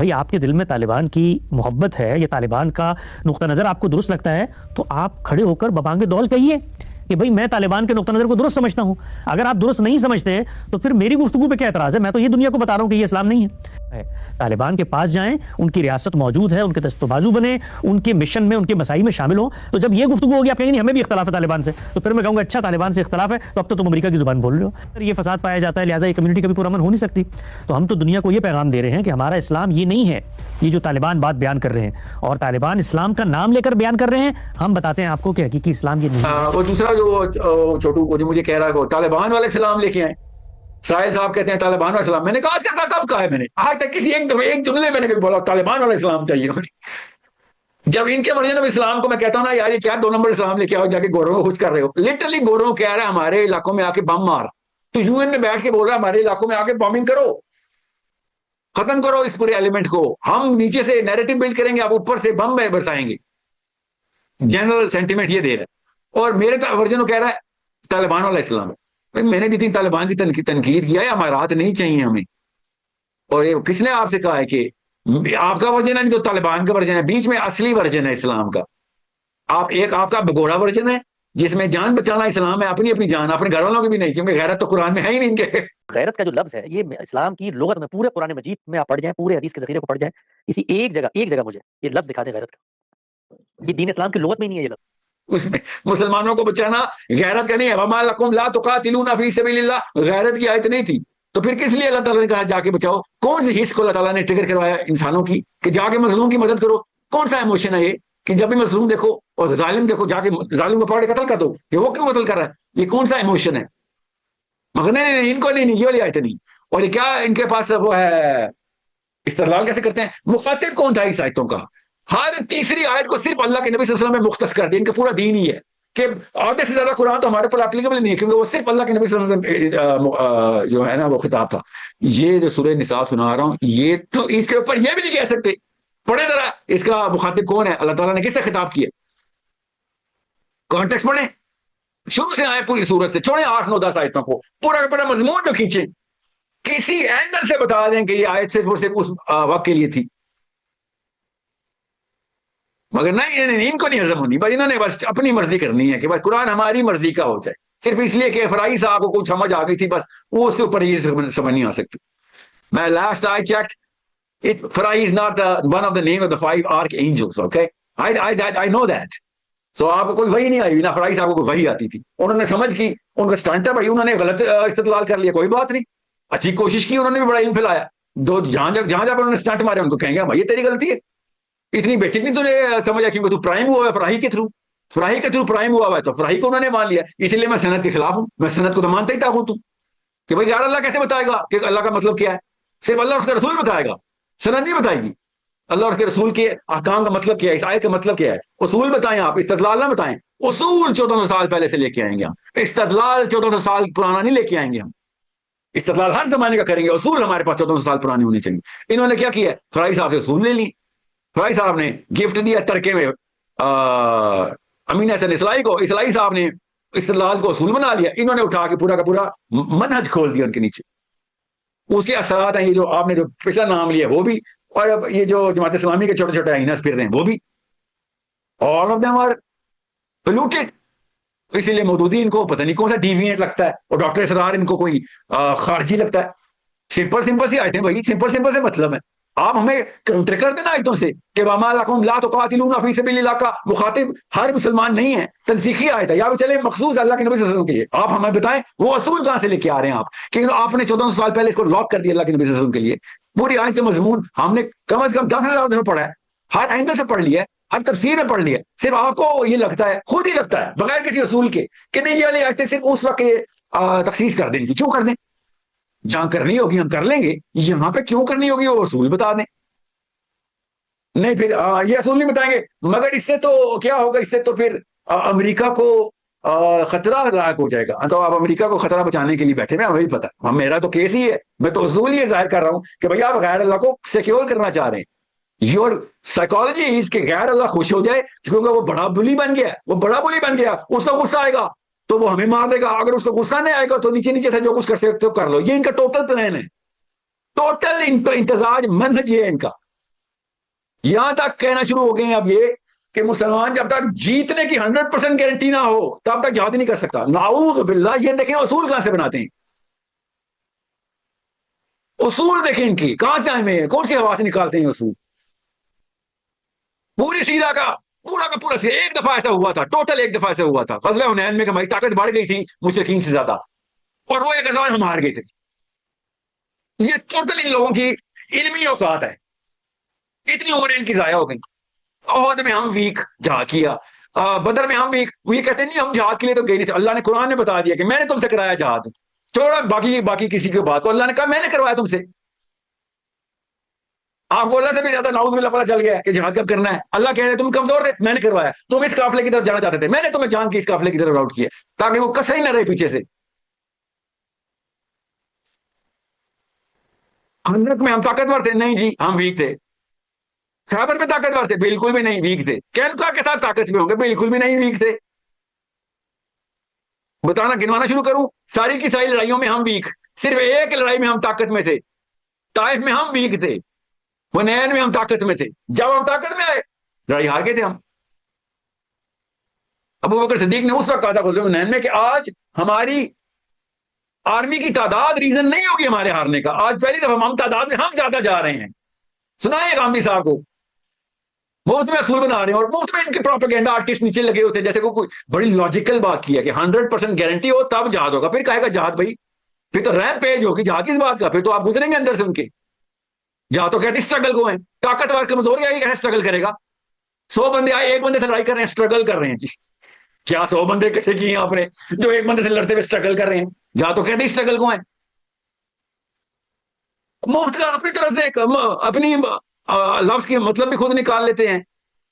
भाई आपके दिल में तालिबान की मोहब्बत है, ये तालिबान का नुक्ता नज़र आपको दुरुस्त लगता है, तो आप खड़े होकर बबांगे दौल कहिए कि भाई मैं तालिबान के नुक्ता नज़र को दुरुस्त समझता हूं। अगर आप दुरुस्त नहीं समझते तो फिर मेरी गुफ्तगू पे क्या एतराज़ है? मैं तो ये दुनिया को बता रहा हूं कि ये इस्लाम नहीं है। तालिबान के पास जाएं, उनकी रियासत मौजूद है, उनके दस्तबाजू बने, उनके मिशन में, उनके मसाई में शामिल हो। तो जब ये गुफ्तगू होगी आप कहेंगे हमें भी इख्तलाफ है तालिबान से, तो फिर मैं कहूंगा अच्छा तालिबान से इख्तलाफ है तो अब तो तुम अमेरिका की जुबान बोल रहे हो। अगर ये फसाद पाया जाता है, लिहाजा ये कम्युनिटी कभी पुरअमन हो नहीं सकती। तो हम तो दुनिया को ये पैगाम दे रहे हैं कि हमारा इस्लाम ये नहीं है, ये जो तालिबान बात बयान कर रहे हैं और तालिबान इस्लाम का नाम लेकर बयान कर रहे हैं, हम बताते हैं आपको कि हकीकी इस्लाम ये नहीं है। वो दूसरा जो छोटू को जो मुझे कह रहा है तालिबान वाले इस्लाम लेके आए, साहिल साहब कहते हैं तालिबान वाला इस्लाम। मैंने कहा आज तक कब कहा है? मैंने आज तक किसी एक जुमले मैंने कभी बोला तालिबान वाला इस्लाम चाहिए? जब इनके वर्जन ऑफ इस्लाम को मैं कहता हूँ ना यार ये क्या 2 नंबर इस्लाम लेके आओ, जाके गोरों को खुश कर रहे हो। लिटरली गोरों कह रहा है हमारे इलाकों में आके बम मार, तो यूएन में बैठ के बोल रहा है हमारे इलाकों में आके बॉम्बिंग करो, खत्म करो इस पूरे एलिमेंट को। हम नीचे से नैरेटिव बिल्ड करेंगे, आप ऊपर से बम बरसाएंगे। जनरल सेंटिमेंट ये दे रहा है। और मेरे वर्जन कह रहा है तालिबान वाला इस्लाम है। मैंने भी तीन तालिबान की तनकीद किया है, अमारात नहीं चाहिए हमें। और ये किसने आपसे कहा है कि आपका वर्जन है नहीं तो तालिबान का वर्जन है? बीच में असली वर्जन है इस्लाम का। आपका भगोड़ा वर्जन है जिसमें जान बचाना इस्लाम है, अपनी अपनी जान, अपने घर वालों की भी नहीं, क्योंकि गैरत तो कुरान में है ही नहीं इनके। गैरत का जो लफ्ज है ये इस्लाम की लुगत में पूरे कुरान मजीद में आप पढ़ जाएं, पूरे हदीस के ज़ख़ीरे को पढ़ जाएं, किसी एक जगह मुझे ये लफ्ज दिखा दे गैरत का। ये दीन इस्लाम की लुगत में ही नहीं है ये लफ्ज। उसमें मुसलमानों को बचाना गैरत का नहीं है। वमा लकुम ला तुकातिलूना फी सबिलिल्लाह गैरत की आयत नहीं थी, तो फिर किस लिए अल्लाह ताला ने कहा जाके बचाओ? कौन सी हिस्स को अल्लाह ताला ने ट्रिगर करवाया इंसानों की कि जाके मजलूम की मदद करो? कौन सा इमोशन है ये कि जब भी मजलूम देखो और जालिम देखो जाके जालिम को पकड़ के कत्ल कर दो? ये वो क्यों कत्ल कर रहा है? ये कौन सा इमोशन है? मगर नहीं, इनको नहीं, ये वाली आयत नहीं। और ये क्या इनके पास वो है, इस्तेदलाल कैसे करते हैं? मुखातिब कौन था इस आयतों का? हर तीसरी आयत को सिर्फ अल्लाह के नबी सल्लल्लाहु अलैहि वसल्लम में मुख्तस कर दिया। इनका पूरा दीन ही है कि आधे से ज्यादा कुरान तो हमारे पर एप्लीकेबल नहीं है, क्योंकि वो सिर्फ अल्लाह के नबी सल्लल्लाहु अलैहि वसल्लम जो है ना वो खिताब था। ये जो सूरह निसा सुना रहा हूं, ये तो इसके ऊपर ये भी नहीं कह सकते। पढ़े जरा इसका मुखातिब कौन है, अल्लाह ताला ने किससे खिताब किया, कॉन्टेक्स्ट पढ़े, शुरू से आए पूरी सूरत से, छोड़े 8 9 10 आयतों को, पूरा का पूरा मजमून जो खींचे, किसी एंगल से बता दें कि ये आयत सिर्फ और सिर्फ उस वक्त के लिए थी। मगर नहीं, इनको नहीं हजम होनी। बस इन्होंने बस अपनी मर्जी करनी है कि बस कुरान हमारी मर्जी का हो जाए, सिर्फ इसलिए कि फराई साहब को कुछ समझ आ गई थी, बस वो उससे ऊपर ये समझ नहीं आ सकती। मैं last I checked it, Farai is not one of the name of the 5 archangels, okay, I know that. So आपको कोई वही नहीं आई ना, फराई साहब को वही आती थी, उन्होंने समझ की, उनका स्टंट है भाई, उन्होंने गलत इस्तेदलाल कर लिया, कोई बात नहीं, अच्छी कोशिश की, उन्होंने भी बड़ा इल्म फैलाया। जहां जहां उन्होंने स्टंट मारे उनको कहेंगे भाई ये तेरी गलती है, इतनी बेसिक नहीं तूने समझा, क्योंकि तू प्राइम हुआ है फराही के थ्रू प्राइम हुआ है, तो फराही को उन्होंने मान लिया। इसलिए मैं सनद के खिलाफ हूं, मैं सनद को तो मानता ही था तू कि भाई यार अल्लाह कैसे बताएगा कि अल्लाह का मतलब क्या है? सिर्फ अल्लाह उसका रसूल बताएगा, सनद नहीं बताएगी। अल्लाह और उसके रसूल के अहकाम का मतलब क्या है, इस आयत का मतलब क्या है, उसूल बताएं आप, इस्तेदलाल ना बताएं। उसूल 1400 साल पहले से लेके आएंगे हम, इस्तेदलाल 1400 साल पुराना नहीं लेके आएंगे हम। इस्तेदलाल हर जमाने का करेंगे, उसूल हमारे पास 1400 साल पुराने होने चाहिए। इन्होंने क्या किया, फराई साहब से उसूल ले ली, फराई साहब ने गिफ्ट दिया तरके में अमीन हसन इसलाई को, इसलाई साहब ने इस्तेदलाल को उसूल बना लिया, इन्होंने उठा के पूरा का पूरा मनहज खोल दिया उनके नीचे। उसके असरात हैं ये जो आपने जो पिछला नाम लिया वो भी, और अब ये जो जमात इस्लामी के छोटे छोटे आइनस फिर रहे हैं वो भी, all of them are polluted. इसीलिए मौदूदी इनको पता नहीं कौन सा डिविएंट लगता है, और डॉक्टर इसरार इनको कोई खारजी लगता है। सिंपल सी आयतें भाई, सिंपल से मतलब है। आप हमें काउंटर कर देना आयतों से कि वमा लकुम ला तुकातिलूना फी सबिलिल्लाह का मुखातिब हर मुसलमान नहीं है, तंसीखी आयत है, या चले मखसूस अल्लाह के नबी सल्लल्लाहु अलैहि वसल्लम के लिए। आप हमें बताएं वो असूल कहां से लेके आ रहे हैं आप, कि आपने 1400 साल पहले इसको लॉक कर दिया अल्लाह के नबी सल्लल्लाहु अलैहि वसल्लम के लिए। पूरी आयत का मजमून हमने कम से कम 10,000 दिन पढ़ा है, हर एंगल से पढ़ लिया है, हर तफसीर में पढ़ लिया। सिर्फ आपको ये लगता है, खुद ही लगता है बगैर किसी असूल के, कि नहीं ये वाली आयतें सिर्फ उस वक्त तखसीस कर दें। क्यों कर दें? जहां करनी होगी हम कर लेंगे, यहां पे क्यों करनी होगी वो असूल बता दें। नहीं फिर ये असूल नहीं बताएंगे। मगर इससे तो क्या होगा, इससे तो फिर अमेरिका को खतरा लायक हो जाएगा। तो आप अमेरिका को खतरा बचाने के लिए बैठे हैं, वही पता है। मेरा तो केस ही है, मैं तो असूल ये जाहिर कर रहा हूं कि भैया आप गैर अल्लाह को सिक्योर करना चाह रहे हैं। योर साइकोलॉजी इज के गैर अल्लाह खुश हो जाए, क्योंकि वो बड़ा बुली बन गया, उसका गुस्सा आएगा तो वो हमें मार देगा, अगर उसको गुस्सा नहीं आएगा तो नीचे नीचे से जो कुछ कर सकते हो कर लो। ये इनका टोटल प्लान है, टोटल इंतजाज मंहज ये है इनका। यहां तक कहना शुरू हो गए हैं अब ये कि मुसलमान जब तक जीतने की 100% गारंटी ना हो तब तक जिहाद ही नहीं कर सकता। नाऊज़ बिल्लाह। ये देखें उसूल कहां से बनाते हैं, उसूल देखें इनकी कहां से आए हुए हैं, कौन सी हवा से निकालते हैं उसूल। पूरी सीरा का पूरा सीरा एक दफा ऐसा हुआ था, टोटल एक दफा ऐसा हुआ था ग़ज़वा हुनैन में, हमारी ताकत बढ़ गई थी मुशरिकीन से ज्यादा, और वो एक ग़ज़वा हम हार गए थे। ये टोटल इन लोगों की इल्मी औकात है, इतनी उम्र इनकी जाया हो गई। ओहद में हम वीक जहाद किया, बदर में हम वीक, ये कहते नहीं हम जहाद के लिए तो गए नहीं थे। अल्लाह ने कुरान में बता दिया कि मैंने तुमसे कराया जहाद, छोड़ा बाकी बाकी किसी की बात को। अल्लाह ने कहा मैंने करवाया तुमसे। आपको अल्लाह से भी ज्यादा नाउज़ बिल्लाह पता चल गया कि जहाद कब करना है। अल्लाह कह रहे तुम कमजोर थे, मैंने करवाया। तुम इस काफिले की तरफ जाना चाहते थे, मैंने तुम्हें जान के इस काफिले की तरफ राउट किया ताकि वो कसे ही ना रहे पीछे से। खंदक में हम ताकतवर थे, नहीं जी हम वीक थे। खैबर में ताकतवर थे, बिल्कुल भी नहीं, वीक थे। कैनुका के साथ ताकत में होंगे, बिल्कुल भी नहीं, वीक थे। बताना गिनवाना शुरू करूं, सारी की सारी लड़ाइयों में हम वीक, सिर्फ एक लड़ाई में हम ताकत में थे, ताइफ में हम वीक थे, हुनैन में हम ताकत में थे। जब हम ताकत में आए लड़ाई हार गए थे हम। अबू बकर सिद्दीक ने उस वक्त कहा था ग़ज़वा हुनैन में कि आज हमारी आर्मी की तादाद रीजन नहीं होगी हमारे हारने का। आज पहली दफा हम तादाद में हम ज्यादा जा रहे हैं। सुनाइए गांधी साहब को, मुफ्त में असूल बना रहे हैं और मुफ्त में इनके प्रोपेगेंडा आर्टिस्ट नीचे लगे होते हैं जैसे कोई बड़ी लॉजिकल बात की है कि 100% गारंटी हो तब जहाद होगा। फिर कहेगा जहाद भाई, फिर तो रैम पेज होगी जहाद किस बात का, फिर तो आप गुजरेंगे अंदर से उनके। जहाद तो कहते स्ट्रगल को है, ताकतवर कमजोर आएगी कैसे स्ट्रगल करेगा। 100 बंदे आए, एक बंदे से लड़ाई कर रहे हैं, स्ट्रगल कर रहे हैं जी। क्या 100 बंदे इकट्ठे किए आपने जो एक बंदे से लड़ते हुए स्ट्रगल कर रहे हैं। जहां तो कहते स्ट्रगल को है, मुफ्त का अपनी तरफ से अपनी लफ्ज के मतलब भी खुद निकाल लेते हैं,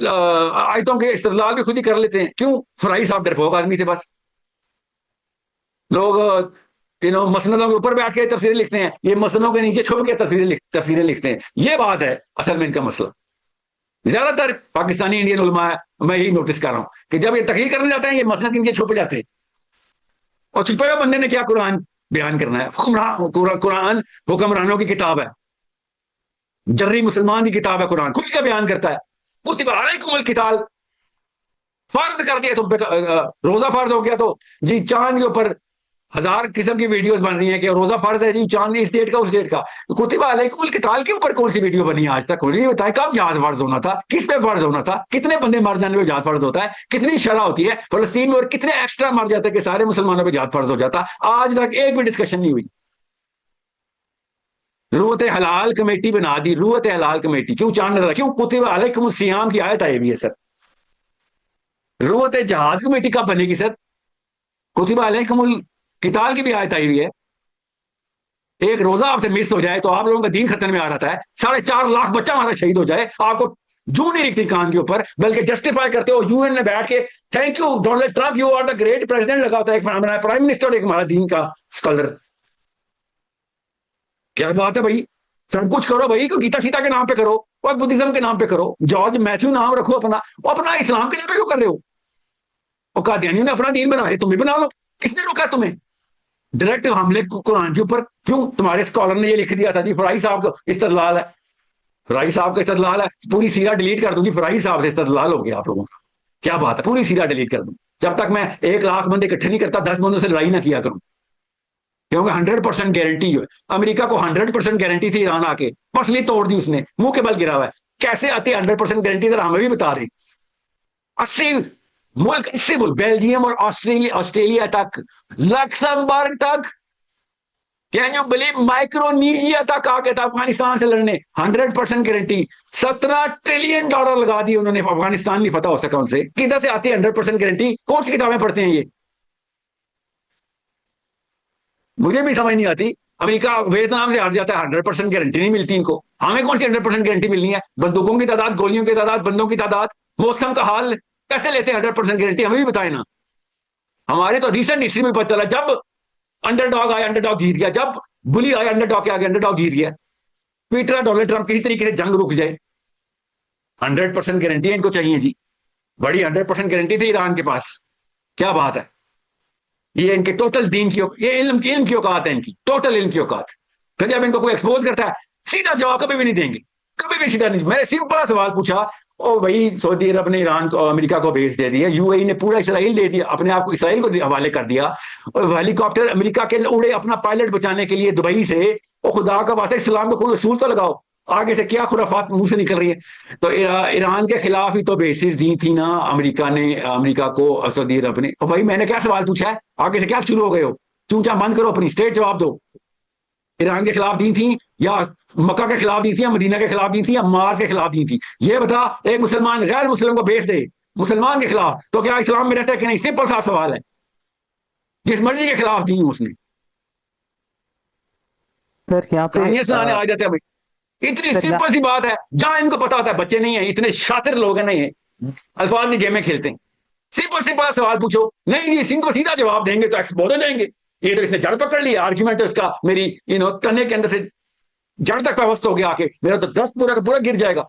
आयतों के इस्तेदलाल भी खुद ही कर लेते हैं। क्यों? फराई साहब डरपोक आदमी थे बस। लोग मसनदों के ऊपर बैठ के तफसीरें लिखते हैं, ये मसनदों के नीचे छुप के तफसीरें लिखते हैं। ये बात है असल में इनका मसला। ज्यादातर पाकिस्तानी इंडियन उलमा है, मैं यही नोटिस कर रहा हूं कि जब ये तकरीर करने जाते हैं ये मसनद इनके छुप जाते हैं। और छुपे हुए बंदे ने क्या कुरान बयान करना है। कुरान हुक्मरानों की किताब है, जर्री मुसलमान की किताब है। कुरान खुद का बयान करता है कुतिबा अलैकुमुल किताल, फर्ज कर दिया तुम पे, रोजा फर्ज हो गया तो जी चांद के ऊपर 1000 किस्म की वीडियोस बन रही हैं कि रोजा फर्ज है जी, चांद इस डेट का उस डेट का। कुतिबा अलैकुमुल किताल के ऊपर कौन सी वीडियो बनी है आज तक? मुझे बताए कब जहाद फर्ज होना था, किस पे फर्ज होना था, कितने बंदे मर जाने पे जहाद फर्ज होता है, कितनी शरह होती है फलस्तीन में और कितने एक्स्ट्रा मर जाते हैं कि सारे मुसलमानों पे जहाद फर्ज हो जाता। आज तक एक भी डिस्कशन नहीं हुई। रूअत हलाल कमेटी बना दी, रूअत हलाल कमेटी। क्यों चांद नजर, क्यों कुतिबा अलैकुमुस सियाम की आयत आई हुई है सर। रूअत जहाद कमेटी कब बनेगी सर? कुतिबा अलैकुमुल किताल की भी आयत आई हुई है। एक रोजा आपसे मिस हो जाए तो आप लोगों का दीन खतरे में आ रहा है। 4.5 लाख बच्चा हमारा शहीद हो जाए, आपको जू नहीं रिकती कान के ऊपर, बल्कि जस्टिफाई करते हो यूएन में बैठ के thank you Donald Trump, you are the great president लगा होता है, एक प्राइम मिनिस्टर, एक हमारा दीन का स्कॉलर। क्या बात है भाई, सब कुछ करो भाई, क्यों गीता सीता के नाम पे करो और बुद्धिज्म के नाम पे करो, जॉर्ज मैथ्यू नाम रखो अपना, और अपना इस्लाम के नाम पे क्यों कर रहे हो? और कादियानियों ने अपना दीन बना है, तुम भी बना लो। किसने रोका तुम्हें डायरेक्ट हमले कुरान के ऊपर? क्यों? तुम्हारे स्कॉलर ने ये लिख दिया था जी, फराई साहब का इस्तदलाल है, फराई साहब का इस्तदलाल है, पूरी सीरा डिलीट कर दूंगी, फराई साहब से इस्तदलाल हो गया आप लोगों का। क्या बात है, पूरी सीरा डिलीट कर दूं जब तक मैं 1 लाख बंदे इकट्ठे नहीं करता, 10 बंदों से लड़ाई ना किया करूं। क्योंकि 100% गारंटी है। अमेरिका को 100% गारंटी थी ईरान आके, पसली तोड़ दी उसने, मुंह के बल गिरा हुआ है। कैसे आती है 100% गारंटी, जरा हमें भी बता दें। 80 मुल्क, इससे मुल्क बेल्जियम और ऑस्ट्रेलिया तक, लक्समबर्ग तक, कैन यू बिलीव, माइक्रोनीशिया तक आ गया था अफगानिस्तान से लड़ने। 100% गारंटी, $17 ट्रिलियन लगा दिए उन्होंने, अफगानिस्तान नहीं फतह हो सका उनसे। किधर से आती है 100% गारंटी? कौन सी किताबें पढ़ते हैं ये? मुझे भी समझ नहीं आती। अमेरिका वियतनाम से हार जाता है, 100% गारंटी नहीं मिलती इनको। हमें कौन सी 100% गारंटी मिलनी है? बंदूकों की तादाद, गोलियों की तादाद, बंदों की तादाद, मौसम का हाल, कैसे लेते हैं 100% गारंटी? हमें भी बताए ना। हमारे तो रिसेंट हिस्ट्री में पता चला, जब अंडरडॉग आया अंडरडॉग जीत गया, जब बुली आया अंडरडॉग के आगे अंडरडॉग जीत गया। ट्विटर डोनाल्ड ट्रंप किसी तरीके से जंग रुक जाए, 100% गारंटी इनको चाहिए जी। बड़ी 100% गारंटी थी ईरान के पास। क्या बात है, ये इनके टोटल दीन की, ये इल्म की औकात है इनकी, टोटल इल्म की औकात। फिर जब इनको कोई एक्सपोज करता है सीधा जवाब कभी भी नहीं देंगे। कभी भी सीधा नहीं। मैंने सिंपल सवाल पूछा, ओ भाई सऊदी अरब ने ईरान को, अमेरिका को बेस दे दिया, यूएई ने पूरा इसराइल दे दिया, अपने आप को इसराइल को हवाले कर दिया, और हेलीकॉप्टर अमेरिका के उड़े अपना पायलट बचाने के लिए दुबई से। और खुदा का वास्ता इस्लाम को कोई उसूल तो लगाओ, आगे से क्या खुराफात मुंह से निकल रही है। तो ईरान के खिलाफ ही तो बेसिस दी थी ना अमेरिका ने, अमेरिका को सऊदी अरब ने। और भाई मैंने क्या सवाल पूछा है, आगे से क्या शुरू हो गए हो, चूचा बंद करो, अपनी स्टेट जवाब दो। ईरान के खिलाफ दी थी या मक्का के खिलाफ दी थी या मदीना के खिलाफ दी थी या मार्स के खिलाफ दी थी, ये बता। एक मुसलमान गैर मुस्लिम को बेच दे मुसलमान के खिलाफ, तो क्या इस्लाम में रहता है कि नहीं? सिंपल सा सवाल है, जिस मर्जी के खिलाफ दी उसने। सर यहाँ पे कहानियां सुनाने आ जाते हैं भाई, इतनी सिंपल सी बात है। जहां इनको पता होता है, बच्चे नहीं है, इतने शातिर लोग हैं, नहीं है, अल्फाज की गेमें खेलते हैं। सिंपल सिंपल सवाल पूछो, नहीं जी सिंपल सीधा जवाब देंगे तो एक्सपोज हो जाएंगे। ये तो इसने जड़ पकड़ लिया, आर्ग्यूमेंट तो इसका मेरी तने के अंदर से जड़ तक व्यवस्था हो गया आके, मेरा तो दस्त पूरा का पूरा गिर जाएगा।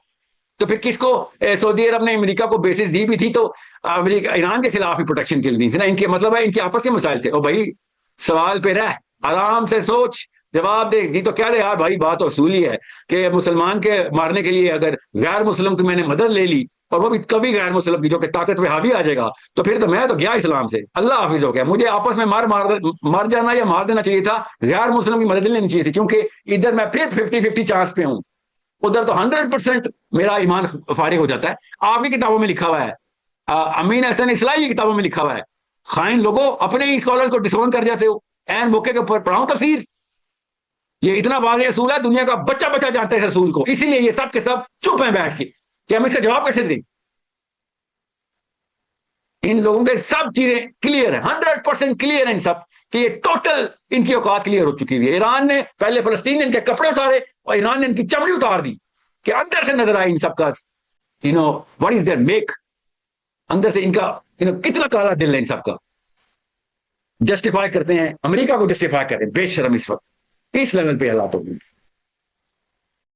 तो फिर किसको, सऊदी अरब ने अमेरिका को बेसिस दी भी थी तो अमेरिका ईरान के खिलाफ ही प्रोटेक्शन के लिए दी थी ना। इनके मतलब है इनके आपस के मसाइल थे। और भाई सवाल पे रह, आराम से सोच, जवाब दे। नहीं तो क्या रे यार भाई, बात असूली है कि मुसलमान के मारने के लिए अगर गैर मुस्लिम की मैंने मदद ले ली, और वो भी कभी गैर मुस्लिम की जो कि ताकत पे हावी आ जाएगा, तो फिर तो मैं तो गया इस्लाम से, अल्लाह हाफिज हो गया। मुझे आपस में मर जाना या मार देना चाहिए था, गैर मुस्लिम की मदद लेनी चाहिए थी, क्योंकि इधर मैं फिर 50-50 चांस पे हूं, उधर तो 100% मेरा ईमान फारिग हो जाता है। आपकी किताबों में लिखा हुआ है, अमीन हसन इस्लाही की किताबों में लिखा हुआ है, खाइन लोगों अपने ही स्कॉलर्स को डिसोन कर जाते हो। एन मौके के ऊपर पढ़ाऊं तफसीर, ये इतना वाज़ेह असूल है, दुनिया का बच्चा बच्चा जानता है इस असूल को, इसीलिए ये सब के सब चुप हैं बैठ के कि हम इसका जवाब कैसे दें। इन लोगों के सब चीजें क्लियर है, 100% क्लियर है इन सब, कि ये टोटल इनकी औकात क्लियर हो चुकी हुई है। ईरान ने पहले फलस्तीन ने इनके कपड़े उतारे और ईरान ने इनकी चमड़ी उतार दी, कि अंदर से नजर आए इन सबका व्हाट इज देयर मेक, अंदर से इनका कितना काला दिल है इन सबका। जस्टिफाई करते हैं, अमेरिका को जस्टिफाई करते हैं बेशर्म इस वक्त, इस लेवल पे हालात हो गए।